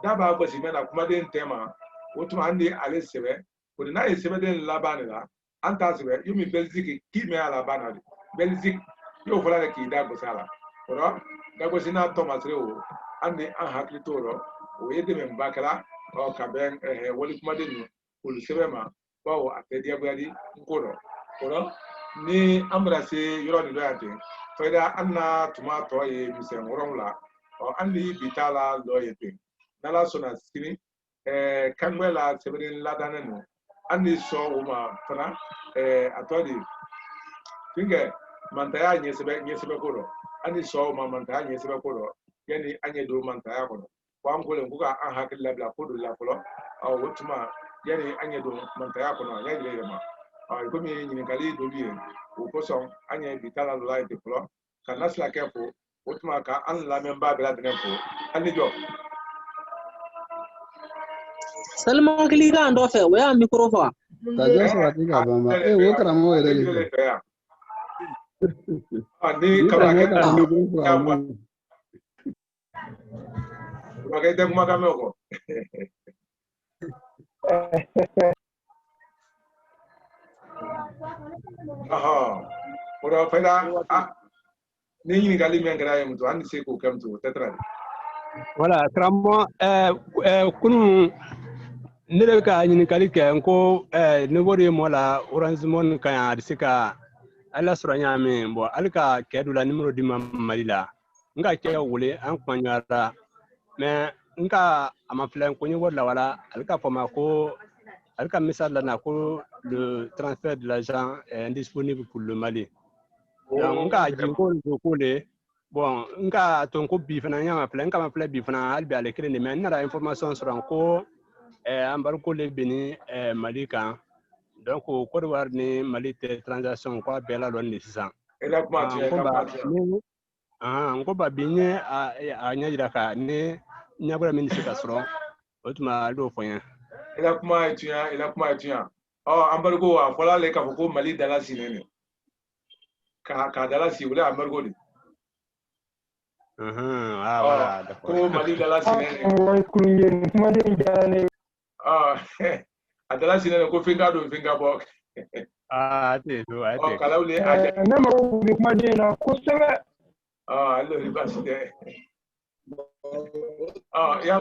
daba ko simena kuma den tema otuma andi ale sebe ko na ye sebe den labane la anta sebe yumi Belgique ki me ala banali Belgique yo fola de ki da ko sala oro da ko sina Thomas Rewo andi an haklitoro o yede men bakala o ka ben woli kuma den ko sebe ma bawo atedi abadi nkoro oro ni ambrase yoro ni doyate faida anna tuma to ye misen woromla o andi bitala loyete nala sona sini kanwela seberin ladana no andi so uma fana atodi tinge mantaya nyesebe koro andi so uma mantaya nyesebe koro yani anye do mantaya kono wa ngole nguka an hakilla bla kodo la folo o wotuma yani anye do mantaya kono ya dire ma ko mi nyini kali do biye o ko so anye bitala loyete folo kanasla kefo wotuma ka an la memba bla denfo andi jo Salman Kiliga ando fe we am microphone. Tajas watika bamba. Wo karamo ile. Ani kabaka microphone. Magaita kumaka meko. Ora faida ni ngali mengra yemu to andi seko kamto tetra. Voilà, kramo kunu nele ka nyini kali ke nko ne wori mo la orange mon kan adisika ala suranya me bo alka ke dula numero di malila nga ke wole an kwanyara me nga amaflen ko ni wala wala alka fama ko alka misal na ko le transfert de l'argent est indisponible pour le Mali donc nga jingo ko le bon nka ton ko bi fana nya ma plan kama plan bi fana albi ale kire ne mais na information sur ko embargo le beni Mali kan donc ko de war ni Mali te transaction ko bela lo ni sisan ko ba binye a nya jira ka ne nya gora min sika soro otuma do fonya ila kuma etuya embargo wa fola le ka ko Mali dala sinene ka dala si wala embargo di voilà d'accord ko Mali dala sinene adala sinene ko finga do finga bo ate kala ule na mo bi kuma de na ko sebe allo ribasite ya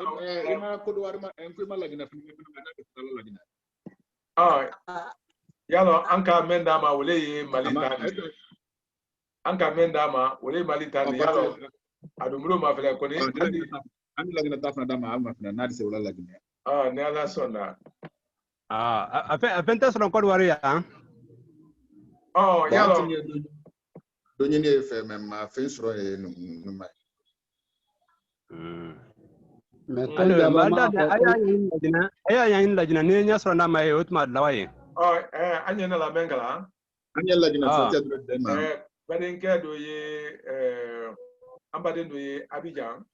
ima ko do warma en ko mala gina fini la gina yalo anka menda ma wole ye Mali tani anka menda ma wole Mali tani yalo adumuro ma fele ko ni andi la gina tafna dama alma fina nadi se wala la gina ne ala sonna afenta soro ko wari ya yalo do nyine fe même ma fin soro e no mai aya yayin lajina ne nya soro na mai otuma lawaye anya na la mengala anya la gina so tedro de ma badenke do ye ambaden do ye Abidjan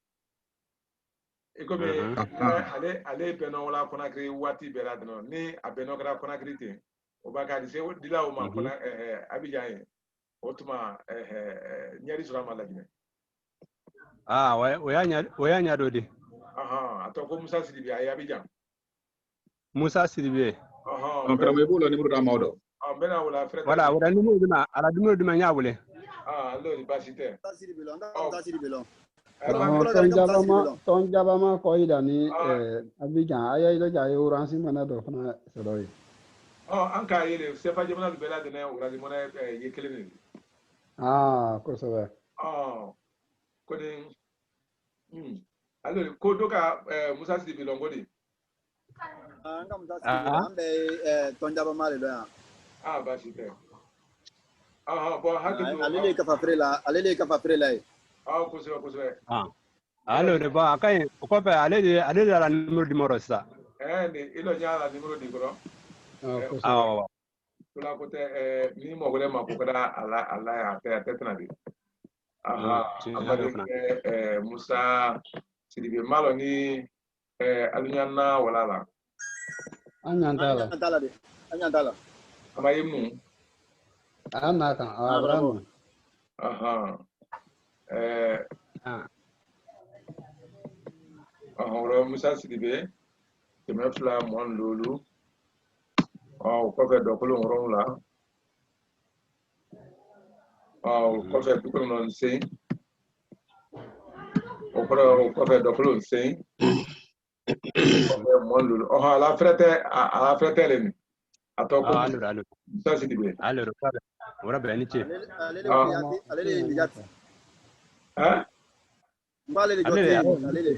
ekobe ale beno wala Conakry wati beradno ni abeno gra Conakry te o baka di se dila o ma kona Abidjan otuma nyari sura malagine waya nya do di atoko Musa Sidibe ay Abidjan Musa Sidibe karamo bulo ni mudo amawdo mena wala frère voilà wala ni mo dima ala dimo dima nya wule allo di basite ton jabama ko idani Abidjan aya ila jaye oransi mana do fana soroy anka yele sefa jamana du bela de ne urali mona ye keleni ko sabe ko den allo ko doka Musa Sidibe longodi ngam da ambe tonjaba male do ya basite bon hakku alele ka fa frela ko se allo de ba kay ko pe ale la numéro di moro sa ni ilo nyala numéro di ko kula ko te ni mo gole ma ko kada ala ya te tana di Musa Sidibe malo ni alunyana wala la anyantala amayimu anaka abraham Musa Sidibe keme fila mon lolu ko fe do ko ngoro la ko fe ko non sei ko fe do ko sei mon lolu ala frete le ni atoko Musa Sidibe allo ora bene ci alele mbale le jote alele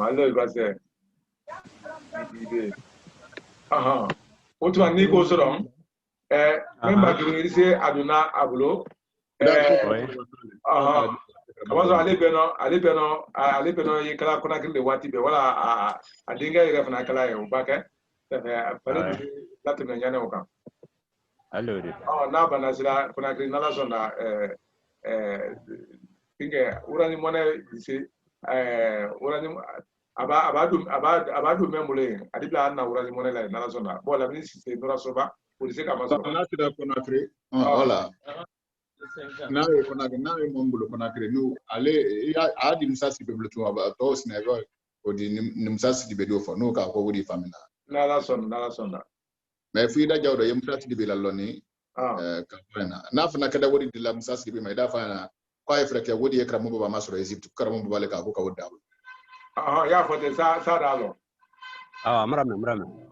allo base Sidibe otu ani ko soro member ki se aduna abulo kabazo ale beno ye kala kona kile wati be wala adinga ye fana kala ye ubake pare lati na nyane oka allo de na bana sira kona kile nala sonda pinge urani mone se urani abadu memule adibla na urani mone la nala sonda bo la ministre se nora soba pour se kama so na tida Conakry voilà na e mombulo Conakry no ale adi Musa Sidibe to aba to sinago odi ni Musa Sidibe do fo no ka ko wodi famina nala sonda mais fu ida jawdo yem Musa Sidibe la loni ka fana na fana kada wodi dila Musa Sidibe mai da fana ko ay freke wodi e kramo baba masoro Egypt kramo baba le ka ko wodi dawo ya fote sa dalo marame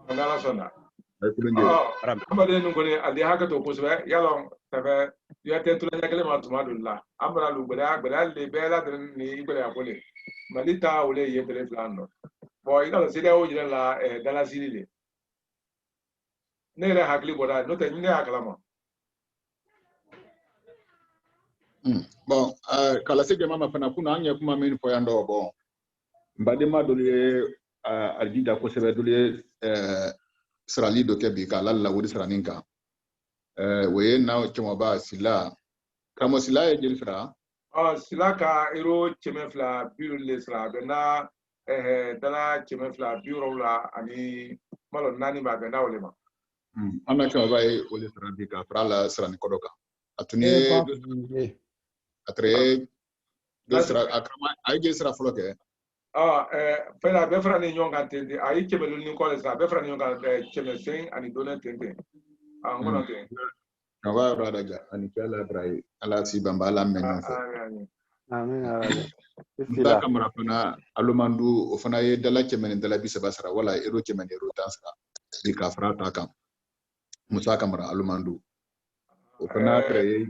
nala sonda ay ngone adi haka to ko sebe yalon tabe ya te tula nyakele ma tuma dulla amra lu gbara le bela ni gbara akole malita ole ye tele plano bo ida se o jira la dala silile ne re hakli boda no te ni akala ma Bon, kala se jama mafana kuna anya kuma min fo yando bon. Mbadema dole aljida ko sebe dole srali do kebi kala la wodi sraninka. We na chuma ba sila. Kamo sila e jelfra. Sila ka ero chemefla biro lesra bena dala chemefla biro la ani malo nani ba bena olema. Ana chuma ba e wodi sraninka fra la srani kodoka. Atune atre dosra akrama ay jelfra floke. Fela befra ni nyonga tende ay chemelu ni ko lesra befra ni nyonga chemesen ani dona tende. Ngono tende. Nawa radaga ani kala brai ala si bambala menu fo. Amin. Nda kamara fana alumandu ofana ye dala chemene dala bisa basara wala ero chemene ero tansra di kafra ta kam musa kamara alumandu ofana créé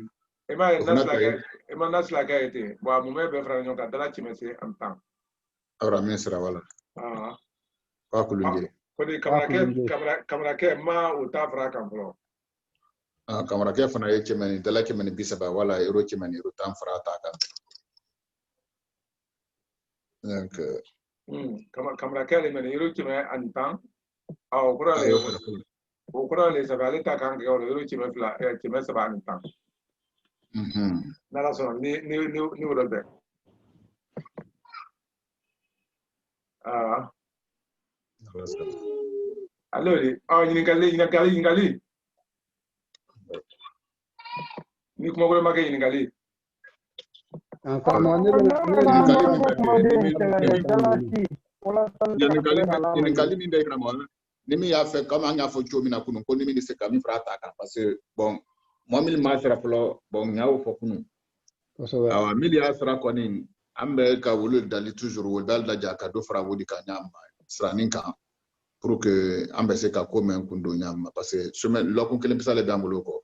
ema nasla ga ete wa mu me be fra nyonga dala chemese amtan awra mesra wala wa kulunje ko di kamara ke ma o ta fra kam bro kamara ke fana ye chemene dala chemene bisa ba wala ero chemene ero tan fra ta kam donc kamara ke le mene ero chemene amtan okura le sabale ta kan ke ero chemene fla chemene saba amtan nala so ni wuro be allora ingali ni kuma gore maka ingali ingali ni ndai kramol nimi ya fe kama anya fo chomi na kunu ko nimi ni se kami frata ka parce que bon moi mil masra flo bon nyawo fo kunu awa mil ya sra ko ni ambe ka wulu dali toujours wo dal da jaka do fra wodi ka nyamba sra ninka pour que ambe se ka ko men kundo nyamba parce que semaine lokun kelen pisale be ambulo ko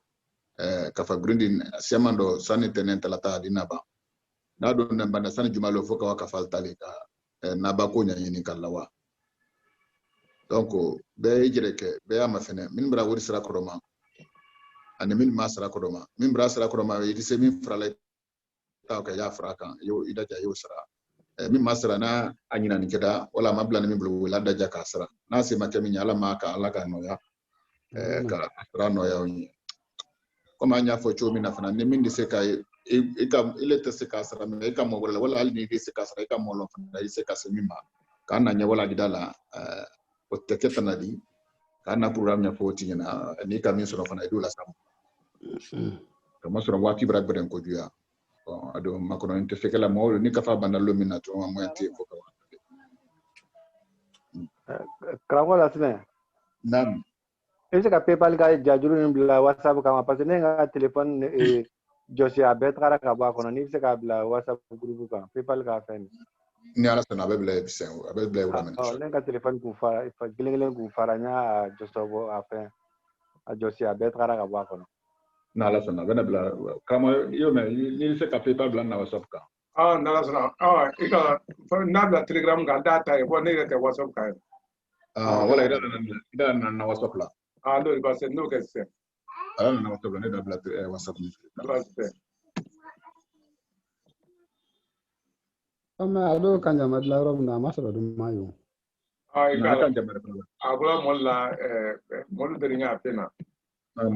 ka fa grindin semando sani tenen talata dinaba na do na banda sani jumalo fo ka waka faltali ka na ba ko nyani kallawa donc be jireke be ama fene min bra wodi sra koroma ani min masra koroma min bra sra koroma yidi se min frale ta ka ya fraka yo idaja yo sra min masra na anyina ni keda wala mabla ni min bulu wala daja ka sra na se makami nyala maka alaka noya ka sra noya oni koma nya fo chomi na fana ni min di se ka ile te se ka sra me ka mo wala al ni di se ka sra ka mo lo fana di se ka se mimma ka na nya wala gidala o teketa na di ka na program nya fo tinya ni ka min so fana do la sam kama sura wati brak beden ko juya ado makono inte fekela mo ni ka fa bana lumina to mo enti ko ko kramo la sene nam ese ka PayPal ga jajuru ni bla WhatsApp kama parce que nga téléphone josi abetra ka ba kono ni se ka bla WhatsApp groupe ka PayPal ka fen ni ala sana be bla bisen be bla wala men nga téléphone ku fa gelengelen ku faranya josobo afen a josi abetra ka ba kono na la sana bena bla kama yo me ni se ka PayPal bla na WhatsApp ka na la sana ika na bla Telegram ga data e ko ne ga WhatsApp ka wala ida na WhatsApp la allora ba se no che se allora na WhatsApp ne da bla WhatsApp ni ama ado kanja madla rob na masoro dum mayo ika kanja madla agula molla molu deringa pena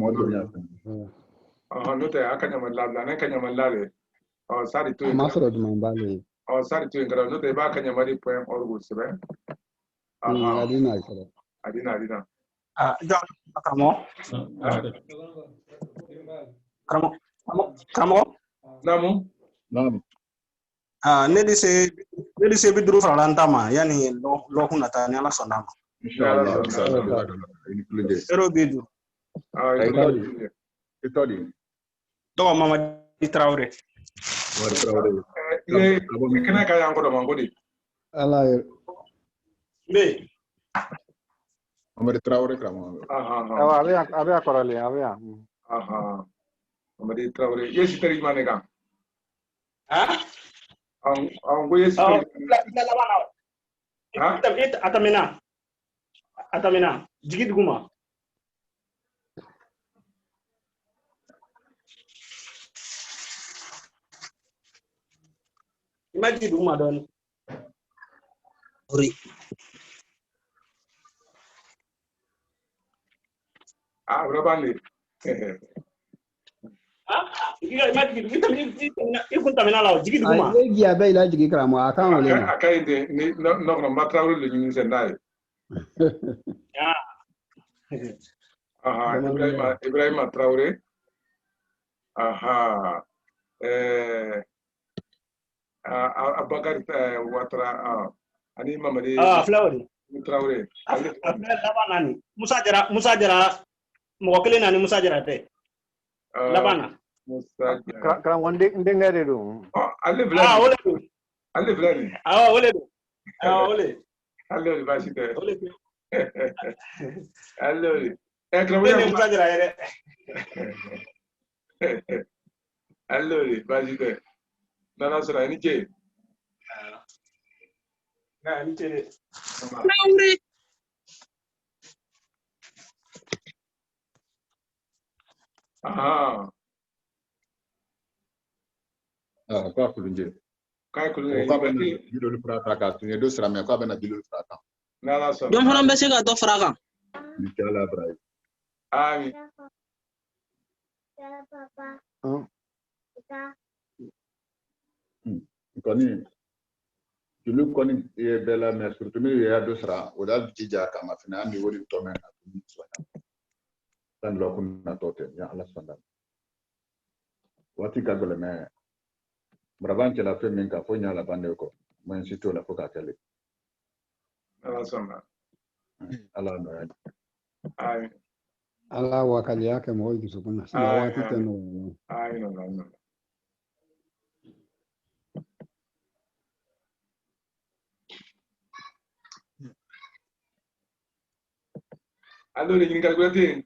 modu ya no te akanya madla na kanya madla le sari to masoro dum bale sari to ngara no te ba kanya mari point org sebe adina Kramo namu ne di se bidru fralantama yani lo kunata ni ala sonama inshallah ero bidu itodi do mama di Traoré ye kana ka yango do mangodi ala be Omar Traoré kramo abe akorale abe Omar Traoré yesi teri manega go yesi atamina jigit guma Imagine du madon. Ori. Ah, berapa Imagine ikun tamina la jigi duguma. Ai legi abe ila jigi kramo akan wole na. Akai de ni no matrawo le nyini sendai. Ya. Aha, Ibrahima Traoré. Aha. Abakar Ouattara. Ani Mamadi. Flawri. Traoré. Labanani. Musa Jara mo kele nani Musa Jara te. Labana. Musa Jara. Kram ndengere do. Oh, alle vlani. Ole do. Alle vlani. Ole do. Ole. Alle basite. Ole. Alle. Musa Jara ere. Alle basite. Nana sura ni ke. Na ni ke. Traoré. Aha. Kwa kulunje. Kai kulunje. Kwa bena bilo frata ka tunye do sra me kwa bena bilo frata. Nana sura. Don fana bese ka to fraka. Inshallah brai. Amin. Papa. Koni tulu koni e bela me surtout mi ya do sra o da jija kama fina mi woni to men na tumi so tan lo kun na tote ya Allah sanda wati ka gole me brabanche la fe min ka fo nya la bande ko men sito la fo ka tele Nana sura. Allah no ya Amin. Ala wakali yake mo yikisu kuna. Sina wati teno. Amin. Allora, in calcolate.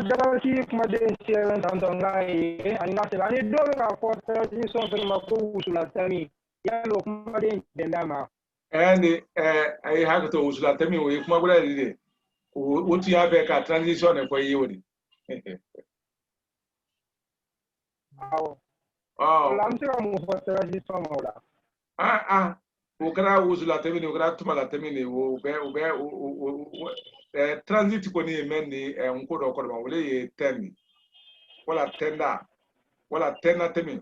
Jalasi kuma den siyan tantan ngai ani na se ani do ka ko ni so fe ma ko usula tami ya lo kuma den dama And I have to usula temi we kuma gura dide. What you have a transition for you. Oh. lam se mu ko ni so ma wala Ukara usula temi ni ukara tuma la temi ni ube transit ko ni mendi nkodo ko ma wole ye temi. Wala tenda. Wala tena temi.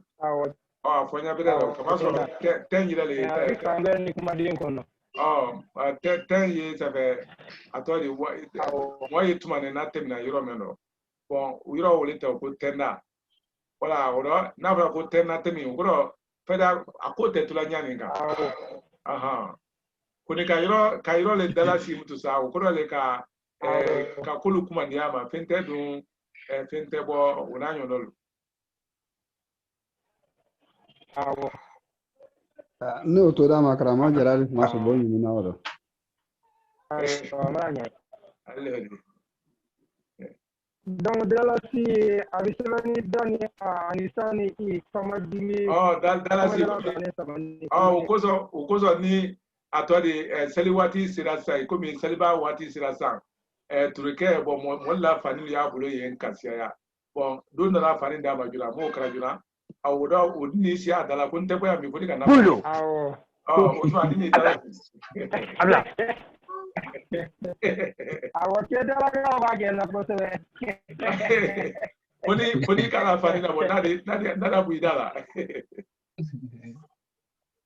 Fonya bere kama so 10 yira le ka ngani kuma den kono 10 years abe atori wa yituma ne na temi na yiro meno bon yiro wole te ko tenda wala oro na bra ko tena temi ngoro feda akote tulanya ninga aha kuni ka yiro le dala si mutu sa ko le ka kulu kuma ndiama fente dun fente bo unanyo lolu No to da makara ma jarari kuma so bonyi ni nawado. Donc dalasi abiselani dani anisani I kama dimi dalasi ukozo ni atodi seliwati sirasa komi seliba wati sirasa turike bo molla fani ya bulo yen kasiya bon do na fani da majura mo krajura awuda udini si adala kun te boya mi fodi kana Bulo. o so adini dala Abla. awoke dala ka ba ke na posebe fodi kana fani na bona na bu idala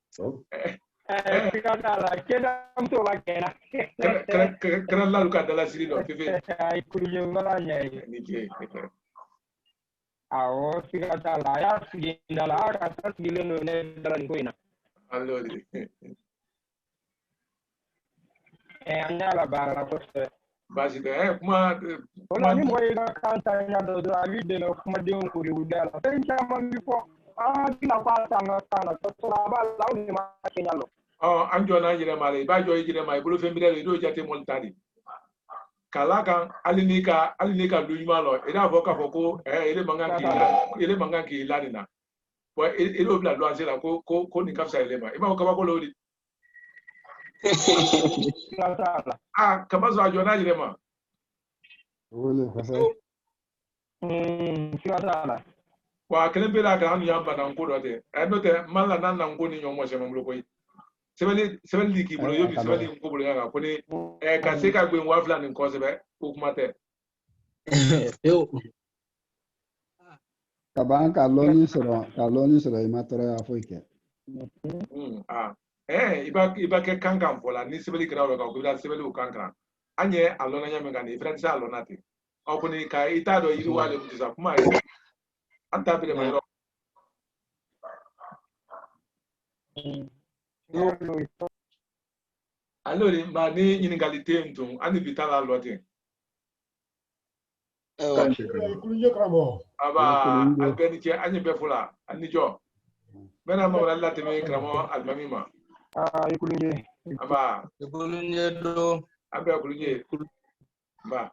so kala keda mto ba kena kana la luka dala siri do fefe ai kuje ngala nyai nike awo sigata la ya sigina la ka ta sigile no ne dala ni koina allora anya la bara posebe basi de kuma wala ni moy ga kanta nya do abi de no kuma de on kuri udala tan chama mi ko kila kwa tanga kana to ba la ni ma kenya lo anjo na yire male ba jo yire mai bulu fembire do jate montadi kala kan alinika lunyuma lo ida voka foko ele manga ki ladina bo ele obla lo ansela ko ni kapsa ele ma iba ko ba ko lodi kama zo ajo na yire ma Wole fasa. sigata la wa kelen be la ga anu yamba na nko do de e no te mala na na nko ni nyomo se mamlo ko sebeli ki bolo yobi sebeli nko bolo nga ko ni e ka se ka gbe wa fla ni nko se be ko kuma te yo kaban kaloni soro imatore afoike iba ke kankan fola ni sebeli kra lo ka ko da sebeli o kankan anye alona nya me ga ni friend sa alona te o ko ni ka ita do yiri wale mutisa kuma anta bile mai ro allora ma ni inigalite ntum ani vitala lote kulunje kramo aba albeni ke anyi befula anijo mena ma wala lati me kramo almamima kulunje aba kulunje do abe kulunje ba